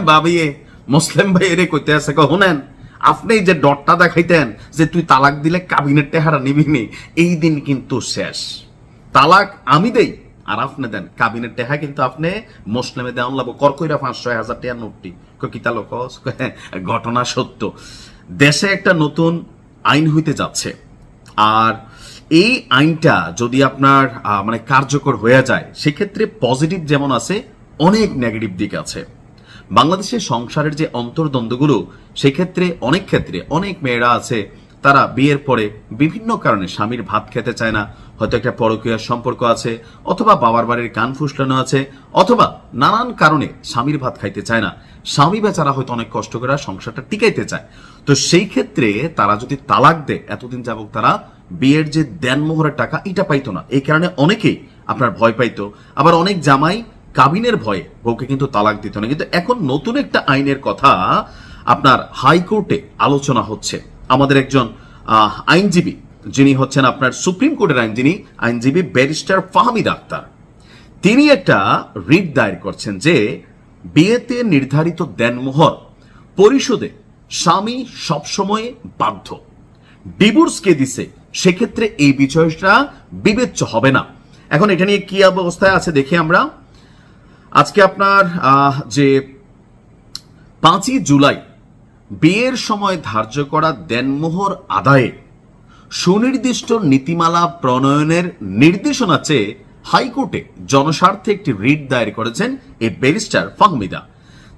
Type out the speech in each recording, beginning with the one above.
ভাবিয়ে মুসলিম ভাই এরে কইতে আছে শুনেন, আপনি যে ডটটা দেখাইতেন যে তুই তালাক দিলে কাবিনের টেহারা নিবি নি, এই দিন কিন্তু শেষ। তালাক আমি দেই আর আপনি দেন, কাবিনের টেহা কিন্তু আপনি মুসলিমে দেওয়ান লাগবো। করকইরা 500,000 টাকার নোটটি কিতা লোক ঘটনা সত্য। দেশে একটা নতুন আইন হইতে যাচ্ছে, আর এই আইনটা যদি আপনার মানে কার্যকর হয়ে যায়, সেক্ষেত্রে পজিটিভ যেমন আছে, অনেক নেগেটিভ দিক আছে। বাংলাদেশের সংসারের যে অন্তর্দ্বন্দ্বগুলো, সেক্ষেত্রে অনেক ক্ষেত্রে অনেক মেয়েরা আছে, তারা বিয়ের পরে বিভিন্ন কারণে স্বামীর ভাত খেতে চায় না। হয়তো একটা পরকীয়ার সম্পর্ক আছে, অথবা বাবার বাড়ির কান ফুসলানো আছে, অথবা নানান কারণে স্বামীর ভাত খাইতে চায় না। স্বামী বেচারা হয়তো অনেক কষ্ট করে সংসারটা টিকাইতে চায়। তো সেই ক্ষেত্রে তারা যদি তালাক দেয়, এতদিন যাবত তারা বিয়ের যে দেনমোহরের টাকা এটা পাইতো না, এই কারণে অনেকেই আপনার ভয় পাইতো। আবার অনেক জামাই কাবিনের ভয়ে বউকে কিন্তু তালাক দিত না। কিন্তু এখন নতুন একটা আইনের কথা আপনার হাইকোর্টে আলোচনা হচ্ছে। আমাদের একজন আইনজীবী, যিনি হচ্ছেন আপনার সুপ্রিম কোর্টের আইনজীবী ব্যারিস্টার ফাহমিদা আক্তার, তিনি একটা রিট দায়ের করছেন যে বিয়েতে নির্ধারিত দেনমোহর পরিশোধে স্বামী সবসময় বাধ্য। ডিভোর্স কে দিছে, সেক্ষেত্রে এই বিষয়টা বিবেচ্য হবে না। এখন এটা নিয়ে কি অবস্থায় আছে দেখি আমরা। আজকে আপনার যে 5ই জুলাই বিয়ের সময় ধার্য করা দেনমোহর আদায়ে সুনির্দিষ্ট নীতিমালা প্রণয়নের নির্দেশনা চেয়ে হাইকোর্টে জনস্বার্থে একটি রিট দায়ের করেছেন এই ব্যারিস্টার ফাহমিদা।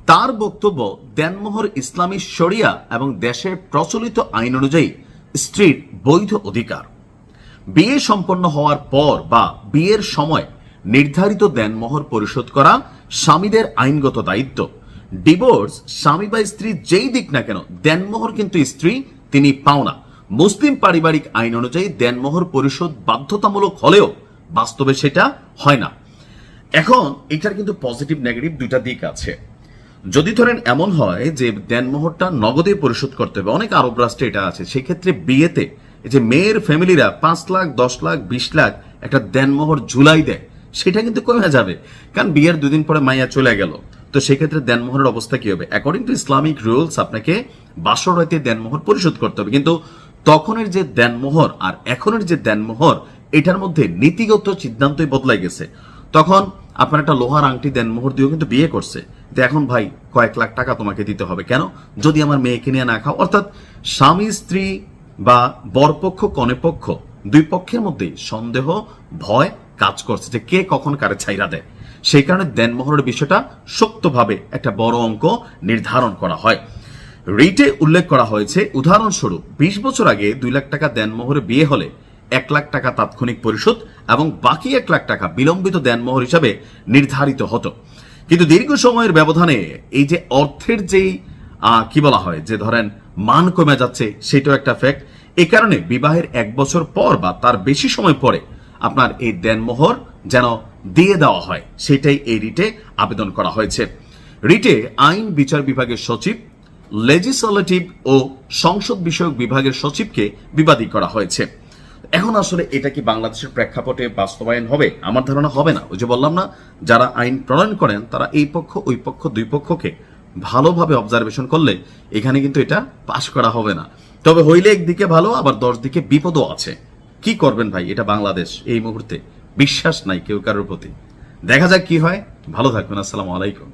তার বক্তব্য, দেনমোহর ইসলামী শরিয়া এবং দেশের প্রচলিত আইন অনুযায়ী স্ত্রীর বৈধ অধিকার। বিয়ে সম্পন্ন হওয়ার পর বা বিয়ের সময় নির্ধারিত দেনমোহর পরিশোধ করা স্বামীদের আইনগত দায়িত্ব। ডিভোর্স স্বামী বা স্ত্রী যেই দিক না কেন, দেনমোহর কিন্তু স্ত্রী তিনি পাওনা। মুসলিম পারিবারিক আইন অনুযায়ী দেনমোহর পরিশোধ বাধ্যতামূলক হলেও বাস্তবে সেটা হয় না। এখন এটার কিন্তু পজিটিভ নেগেটিভ দুইটা দিক আছে। যদি ধরেন এমন হয় যে দেনমোহরটা নগদে পরিশোধ করতে হবে, অনেক আরব রাষ্ট্রে এটা আছে, সেক্ষেত্রে বিয়েতে এই যে মেয়ের ফ্যামিলিরা 5 লাখ 10 লাখ 20 লাখ একটা দেনমোহর ঝুলাই দেয়, সেটা কিন্তু কমে যাবে। কারণ বিয়ের 2 দিন পরে মাইয়া চলে গেল, তো সেক্ষেত্রে দেনমোহরের অবস্থা কি হবে? অ্যাকর্ডিং টু ইসলামিক রুলস আপনাকে বাসর রাতে দেনমোহর পরিশোধ করতে হবে। কিন্তু তখনের যে দেনমোহর আর এখনের যে দেনমোহর, এটার মধ্যে নীতিগত সিদ্ধান্তই বদলাই গেছে। তখন আপনার একটা লোহার আংটি দেনমোহর দিয়েও কিন্তু বিয়ে করছে, তো এখন ভাই কয়েক লাখ টাকা তোমাকে দিতে হবে কেন, যদি আমার মেয়েকে নিয়ে না খাও। অর্থাৎ স্বামী স্ত্রী বা বরপক্ষ কনেপক্ষ দুই পক্ষের মধ্যেই সন্দেহ ভয় কাজ করছে যে কে কখন কারে ছাইরা দেয়। সেই কারণে দেনমোহরের বিষয়টা শক্তভাবে একটা বড় অঙ্ক নির্ধারণ করা হয়। রিটে উল্লেখ করা হয়েছে, উদাহরণস্বরূপ 20 বছর আগে 2 লাখ টাকা দেনমোহরে বিয়ে হলে 1 লাখ টাকা তাৎক্ষণিক পরিশোধ এবং বাকি 1 লাখ টাকা বিলম্বিত দেনমোহর হিসাবে নির্ধারিত হতো। কিন্তু দীর্ঘ সময়ের ব্যবধানে এই যে অর্থের যেই কি বলা হয় যে ধরেন মান কমে যাচ্ছে, সেটাও একটা ফ্যাক্ট। এই কারণে বিবাহের 1 বছর পর বা তার বেশি সময় পরে আপনার এই দেনমোহর যেন দিয়ে দেওয়া হয়, সেটাই এই রিটে আবেদন করা হয়েছে। রিটে আইন বিচার বিভাগের সচিব, লেজিসলেটিভ ও সংসদ বিষয়ক বিভাগের সচিবকে বিবাদী করা হয়েছে। এখন আসলে এটা কি বাংলাদেশের প্রেক্ষাপটে বাস্তবায়ন হবে? আমার ধারণা হবে না। ওই যে বললাম না, যারা আইন প্রণয়ন করেন তারা এই পক্ষ ওই পক্ষ দুই পক্ষকে ভালোভাবে অবজারভেশন করলে এখানে কিন্তু এটা পাশ করা হবে না। তবে হইলে একদিকে ভালো, আবার 10 দিকে বিপদও আছে। কি করবেন ভাই, এটা বাংলাদেশ, এই মুহূর্তে বিশ্বাস নাই কেউ কারোর প্রতি। দেখা যাক কি হয়। ভালো থাকবেন। আসসালামু আলাইকুম।